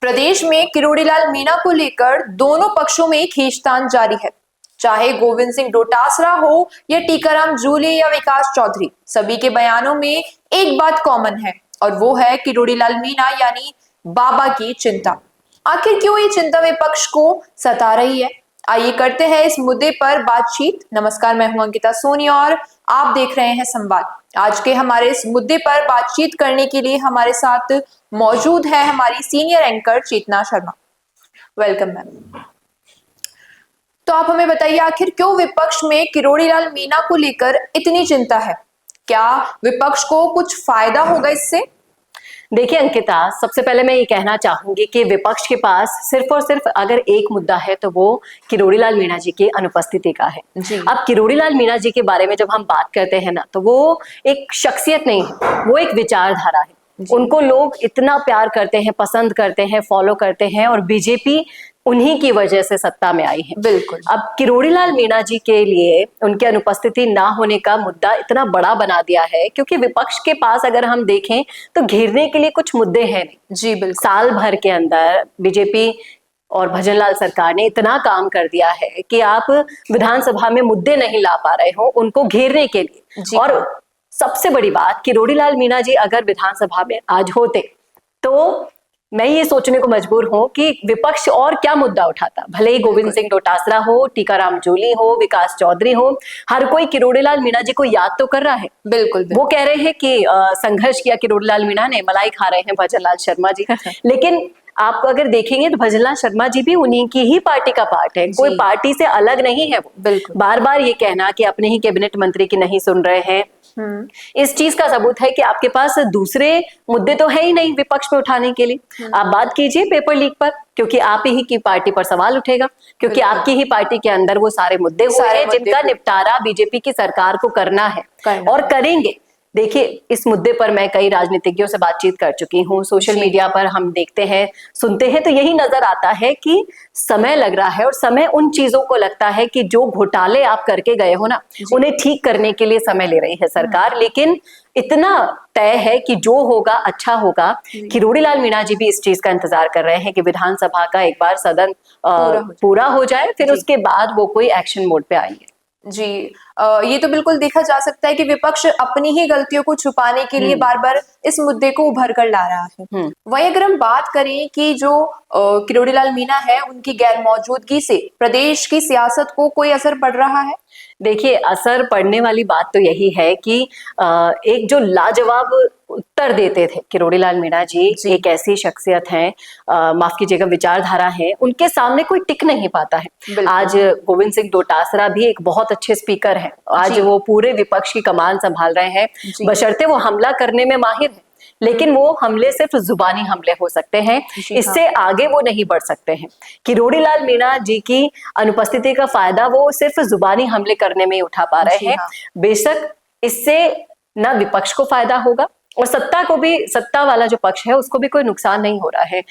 प्रदेश में किरोड़ीलाल मीणा को लेकर दोनों पक्षों में खींचतान जारी है। चाहे गोविंद सिंह डोटासरा हो या टीकाराम जूली या विकास चौधरी, सभी के बयानों में एक बात कॉमन है और वो है किरोड़ीलाल मीणा यानी बाबा की चिंता। आखिर क्यों ये चिंता विपक्ष को सता रही है? आइए करते हैं इस मुद्दे पर बातचीत। नमस्कार, मैं हूं अंकिता सोनी और आप देख रहे हैं संवाद। आज के हमारे इस मुद्दे पर बातचीत करने के लिए हमारे साथ मौजूद है हमारी senior anchor Chetna Sharma. Welcome ma'am. तो आप हमें बताइए, आखिर क्यों विपक्ष में किरोड़ीलाल मीणा को लेकर इतनी चिंता है? क्या विपक्ष को कुछ फायदा होगा इससे? देखिए अंकिता, सबसे पहले मैं ये कहना चाहूंगी कि विपक्ष के पास सिर्फ और सिर्फ अगर एक मुद्दा है तो वो किरोड़ीलाल मीणा जी की अनुपस्थिति का है। अब किरोड़ीलाल मीणा जी के बारे में जब हम बात करते हैं ना, तो वो एक शख्सियत नहीं है, वो एक विचारधारा है। उनको लोग इतना प्यार करते हैं, पसंद करते हैं, फॉलो करते हैं और बीजेपी उन्हीं की वजह से सत्ता में आई है। बिल्कुल। अब किरोड़ीलाल मीणा जी के लिए उनकी अनुपस्थिति ना होने का मुद्दा इतना बड़ा बना दिया है क्योंकि विपक्ष के पास अगर हम देखें तो घेरने के लिए कुछ मुद्दे हैं नहीं। जी बिल्कुल। साल भर के अंदर बीजेपी और भजनलाल सरकार ने इतना काम कर दिया है कि आप विधानसभा में मुद्दे नहीं ला पा रहे हो उनको घेरने के लिए। और सबसे बड़ी बात, किरोड़ीलाल मीणा जी अगर विधानसभा में आज होते तो मैं ये सोचने को मजबूर हूं कि विपक्ष और क्या मुद्दा उठाता। भले ही गोविंद सिंह डोटासरा हो, टीकाराम जूली हो, विकास चौधरी हो, हर कोई किरोड़ीलाल मीणा जी को याद तो कर रहा है। बिल्कुल। वो कह रहे हैं कि संघर्ष किया किरोड़ीलाल मीणा ने, मलाई खा रहे हैं भजनलाल शर्मा जी। लेकिन आप अगर देखेंगे तो भजनलाल शर्मा जी भी उन्हीं की ही पार्टी का पार्ट है, कोई पार्टी से अलग नहीं है वो। बिल्कुल। बार बार ये कहना कि अपने ही कैबिनेट मंत्री की नहीं सुन रहे हैं, इस चीज का सबूत है कि आपके पास दूसरे मुद्दे तो है ही नहीं विपक्ष में उठाने के लिए। आप बात कीजिए पेपर लीक पर, क्योंकि आप ही की पार्टी पर सवाल उठेगा, क्योंकि आपकी ही पार्टी के अंदर वो सारे मुद्दे हुए हैं जिनका निपटारा बीजेपी की सरकार को करना है और करेंगे। देखिए, इस मुद्दे पर मैं कई राजनीतिज्ञों से बातचीत कर चुकी हूँ, सोशल मीडिया पर हम देखते हैं, सुनते हैं, तो यही नजर आता है कि समय लग रहा है और समय उन चीजों को लगता है कि जो घोटाले आप करके गए हो ना, उन्हें ठीक करने के लिए समय ले रही है सरकार। लेकिन इतना तय है कि जो होगा अच्छा होगा। किरोड़ीलाल मीणा जी भी इस चीज का इंतजार कर रहे हैं कि विधानसभा का एक बार सदन पूरा हो जाए, फिर उसके बाद वो कोई एक्शन मोड पे आएंगे। जी, ये तो बिल्कुल देखा जा सकता है कि विपक्ष अपनी ही गलतियों को छुपाने के लिए बार बार इस मुद्दे को उभर कर ला रहा है। वहीं अगर हम बात करें कि जो किरोड़ीलाल मीणा है, उनकी गैर मौजूदगी से प्रदेश की सियासत को कोई असर पड़ रहा है? देखिए, असर पड़ने वाली बात तो यही है कि एक जो लाजवाब उत्तर देते थे किरोड़ीलाल मीणा जी, एक ऐसी शख्सियत है, माफ कीजिएगा, विचारधारा है, उनके सामने कोई टिक नहीं पाता है। आज गोविंद सिंह डोटासरा भी एक बहुत अच्छे स्पीकर हैं, आज वो पूरे विपक्ष की कमान संभाल रहे हैं, बशर्ते वो हमला करने में माहिर है, लेकिन वो हमले सिर्फ जुबानी हमले हो सकते हैं, इससे आगे वो नहीं बढ़ सकते हैं। किरोड़ीलाल मीणा जी की अनुपस्थिति का फायदा वो सिर्फ जुबानी हमले करने में ही उठा पा रहे हैं। बेशक इससे ना विपक्ष को फायदा होगा और सत्ता को भी, सत्ता वाला जो पक्ष है उसको भी कोई नुकसान नहीं हो रहा है।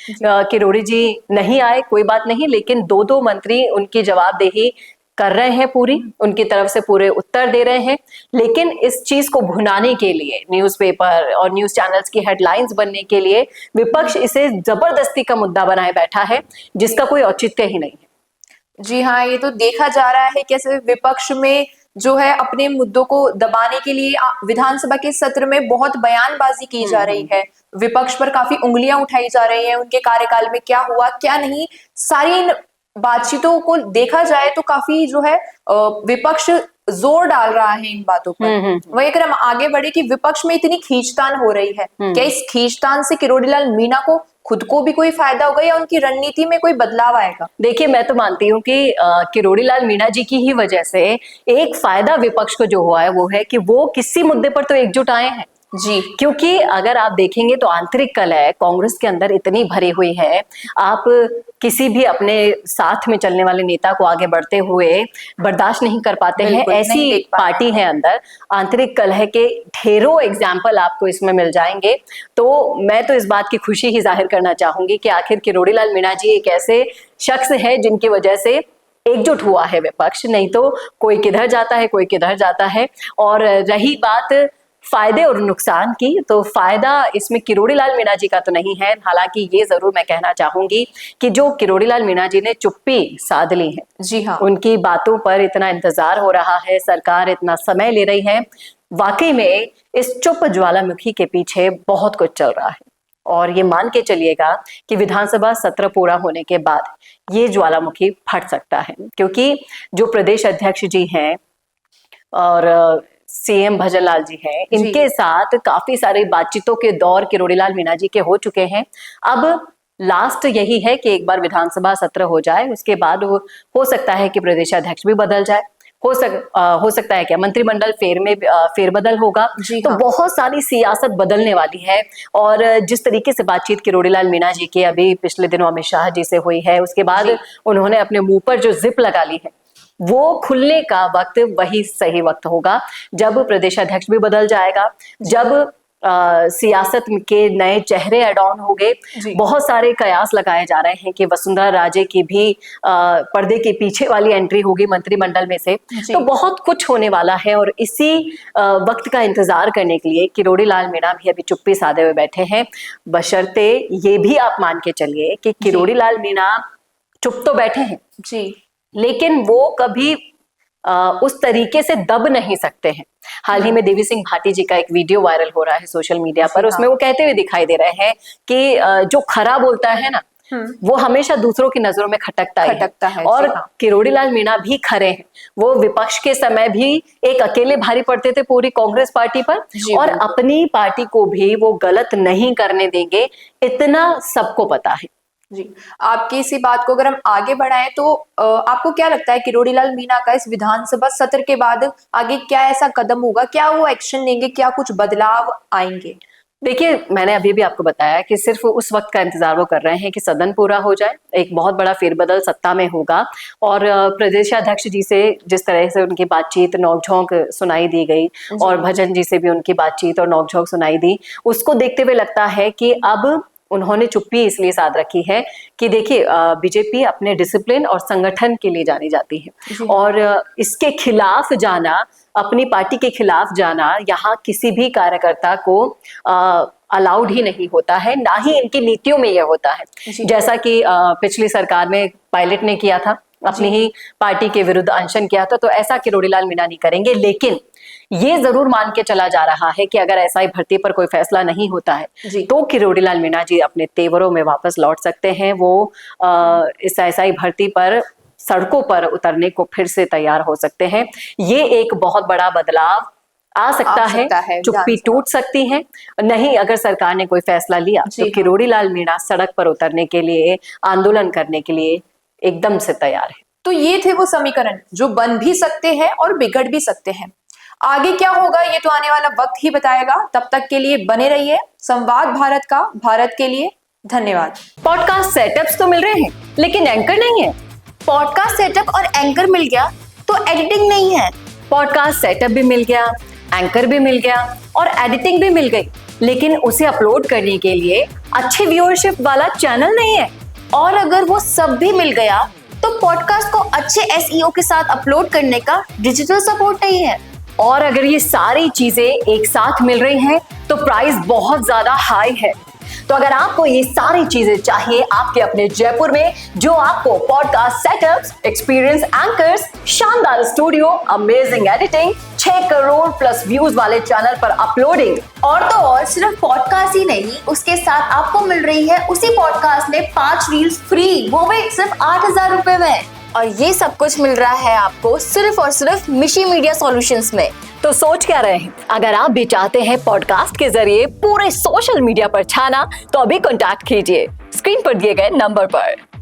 किरोड़ी जी नहीं आए कोई बात नहीं, लेकिन दो मंत्री उनकी जवाबदेही कर रहे हैं, पूरी उनकी तरफ से पूरे उत्तर दे रहे हैं। लेकिन इस चीज को भुनाने के लिए न्यूज़पेपर और न्यूज चैनल्स की हेडलाइंस बनने के लिए विपक्ष इसे जबरदस्ती का मुद्दा बनाए बैठा है, जिसका कोई औचित्य ही नहीं है। जी हाँ, ये तो देखा जा रहा है कैसे विपक्ष में जो है अपने मुद्दों को दबाने के लिए विधानसभा के सत्र में बहुत बयानबाजी की जा रही है, विपक्ष पर काफी उंगलियां उठाई जा रही हैं, उनके कार्यकाल में क्या हुआ क्या नहीं, सारी बातचीतों को देखा जाए तो काफी जो है विपक्ष जोर डाल रहा है इन बातों पर। वही अगर हम आगे बढ़े कि विपक्ष में इतनी खींचतान हो रही है, क्या इस खींचतान से किरोड़ीलाल मीणा को खुद को भी कोई फायदा होगा या उनकी रणनीति में कोई बदलाव आएगा? देखिए, मैं तो मानती हूँ कि किरोड़ीलाल मीणा जी की ही वजह से एक फायदा विपक्ष को जो हुआ है वो है कि वो किसी मुद्दे पर तो एकजुट आए हैं। जी, क्योंकि अगर आप देखेंगे तो आंतरिक कलह कांग्रेस के अंदर इतनी भरी हुई है, आप किसी भी अपने साथ में चलने वाले नेता को आगे बढ़ते हुए बर्दाश्त नहीं कर पाते हैं, ऐसी पार्टी है अंदर। आंतरिक कलह के ढेरों एग्जाम्पल आपको इसमें मिल जाएंगे। तो मैं तो इस बात की खुशी ही जाहिर करना चाहूंगी कि आखिर किरोड़ीलाल मीणा जी एक ऐसे शख्स है जिनकी वजह से एकजुट हुआ है विपक्ष, नहीं तो कोई किधर जाता है कोई किधर जाता है। और रही बात फायदे और नुकसान की, तो फायदा इसमें किरोड़ी लाल मीणा जी का तो नहीं है। हालांकि ये जरूर मैं कहना चाहूंगी कि जो किरोड़ी लाल मीणा जी ने चुप्पी साध ली है, जी हाँ, उनकी बातों पर इतना इंतजार हो रहा है, सरकार इतना समय ले रही है, वाकई में इस चुप ज्वालामुखी के पीछे बहुत कुछ चल रहा है। और ये मान के चलिएगा कि विधानसभा सत्र पूरा होने के बाद ये ज्वालामुखी फट सकता है, क्योंकि जो प्रदेश अध्यक्ष जी हैं और सीएम भजनलाल जी हैं, इनके साथ काफी सारे बातचीतों के दौर किरोड़ी लाल मीणा जी के हो चुके हैं। अब लास्ट यही है कि एक बार विधानसभा सत्र हो जाए, उसके बाद हो सकता है कि प्रदेश अध्यक्ष भी बदल जाए, हो सकता है क्या मंत्रिमंडल फेरबदल होगा। तो हाँ। बहुत सारी सियासत बदलने वाली है। और जिस तरीके से बातचीत किरोड़ी लाल मीणा जी की अभी पिछले दिनों अमित शाह जी से हुई है, उसके बाद उन्होंने अपने मुंह पर जो जिप लगा ली है, वो खुलने का वक्त वही सही वक्त होगा जब प्रदेश अध्यक्ष भी बदल जाएगा, जब सियासत के नए चेहरे ऐड ऑन हो गए। बहुत सारे कयास लगाए जा रहे हैं कि वसुंधरा राजे की भी पर्दे के पीछे वाली एंट्री होगी मंत्रिमंडल में से। तो बहुत कुछ होने वाला है और इसी वक्त का इंतजार करने के लिए किरोड़ी लाल मीणा भी अभी चुप्पी साधे हुए बैठे हैं। बशर्ते ये भी आप मान के चलिए कि किरोड़ी लाल मीणा चुप तो बैठे हैं जी, लेकिन वो कभी उस तरीके से दब नहीं सकते हैं। हाल ही में देवी सिंह भाटी जी का एक वीडियो वायरल हो रहा है सोशल मीडिया पर, उसमें वो कहते हुए दिखाई दे रहे हैं कि जो खरा बोलता है ना, वो हमेशा दूसरों की नजरों में खटकता है। और किरोड़ी लाल मीणा भी खरे हैं। वो विपक्ष के समय भी एक अकेले भारी पड़ते थे पूरी कांग्रेस पार्टी पर, और अपनी पार्टी को भी वो गलत नहीं करने देंगे, इतना सबको पता है। जी, आपकी इसी बात को अगर हम आगे बढ़ाएं तो आपको क्या लगता है किरोड़ी लाल मीणा का इस विधानसभा सत्र के बाद आगे क्या ऐसा कदम होगा, क्या वो एक्शन लेंगे, क्या कुछ बदलाव आएंगे? देखिए, मैंने अभी भी आपको बताया कि सिर्फ उस वक्त का इंतजार वो कर रहे हैं कि सदन पूरा हो जाए, एक बहुत बड़ा फेरबदल सत्ता में होगा। और प्रदेशाध्यक्ष जी से जिस तरह से उनकी बातचीत नोकझोंक सुनाई दी गई और भजन जी से भी उनकी बातचीत और नोकझोंक सुनाई दी, उसको देखते हुए लगता है कि अब उन्होंने चुप्पी इसलिए साध रखी है कि देखिए, बीजेपी अपने डिसिप्लिन और संगठन के लिए जानी जाती है, और इसके खिलाफ जाना, अपनी पार्टी के खिलाफ जाना, यहाँ किसी भी कार्यकर्ता को अलाउड ही नहीं होता है, ना ही इनकी नीतियों में यह होता है। जैसा कि पिछली सरकार में पायलट ने किया था, अपनी ही पार्टी के विरुद्ध अनशन किया था, तो ऐसा किरोड़ी लाल मीणा नहीं करेंगे। लेकिन ये जरूर मान के चला जा रहा है कि अगर एसआई भर्ती पर कोई फैसला नहीं होता है तो किरोड़ी लाल मीणा जी अपने तेवरों में वापस लौट सकते हैं। वो इस एसआई भर्ती पर सड़कों पर उतरने को फिर से तैयार हो सकते हैं। ये एक बहुत बड़ा बदलाव आ सकता है। चुप्पी टूट सकती है। नहीं, अगर सरकार ने कोई फैसला लिया तो किरोड़ी लाल मीणा सड़क पर उतरने के लिए, आंदोलन करने के लिए एकदम से तैयार है। तो ये थे वो समीकरण जो बन भी सकते हैं और बिगड़ भी सकते हैं। आगे क्या होगा ये तो आने वाला वक्त ही बताएगा। तब तक के लिए बने रहिए संवाद भारत का, भारत के लिए। धन्यवाद। पॉडकास्ट सेटअप्स तो मिल रहे हैं लेकिन एंकर नहीं है। पॉडकास्ट सेटअप और एंकर मिल गया तो एडिटिंग नहीं है। पॉडकास्ट सेटअप भी मिल गया, एंकर भी मिल गया और एडिटिंग भी मिल गई, लेकिन उसे अपलोड करने के लिए अच्छे व्यूअरशिप वाला चैनल नहीं है। और अगर वो सब भी मिल गया तो पॉडकास्ट को अच्छे एसईओ के साथ अपलोड करने का डिजिटल सपोर्ट नहीं है। और अगर ये सारी चीजें एक साथ मिल रही हैं तो प्राइस बहुत ज्यादा हाई है। तो अगर आपको ये सारी चीजें चाहिए आपके अपने जयपुर में, जो आपको पॉडकास्ट सेटअप्स, एक्सपीरियंस एंकर्स, शानदार studio, amazing editing, 6 crore plus views वाले चैनल पर अपलोडिंग, और तो और सिर्फ पॉडकास्ट ही नहीं, उसके साथ आपको मिल रही है उसी पॉडकास्ट में 5 रील्स फ्री, वो भी सिर्फ 8,000 रुपए में। और ये सब कुछ मिल रहा है आपको सिर्फ और सिर्फ मिशी मीडिया सॉल्यूशंस में। तो सोच क्या रहे हैं? अगर आप भी चाहते हैं पॉडकास्ट के जरिए पूरे सोशल मीडिया पर छाना, तो अभी कॉन्टैक्ट कीजिए स्क्रीन पर दिए गए नंबर पर।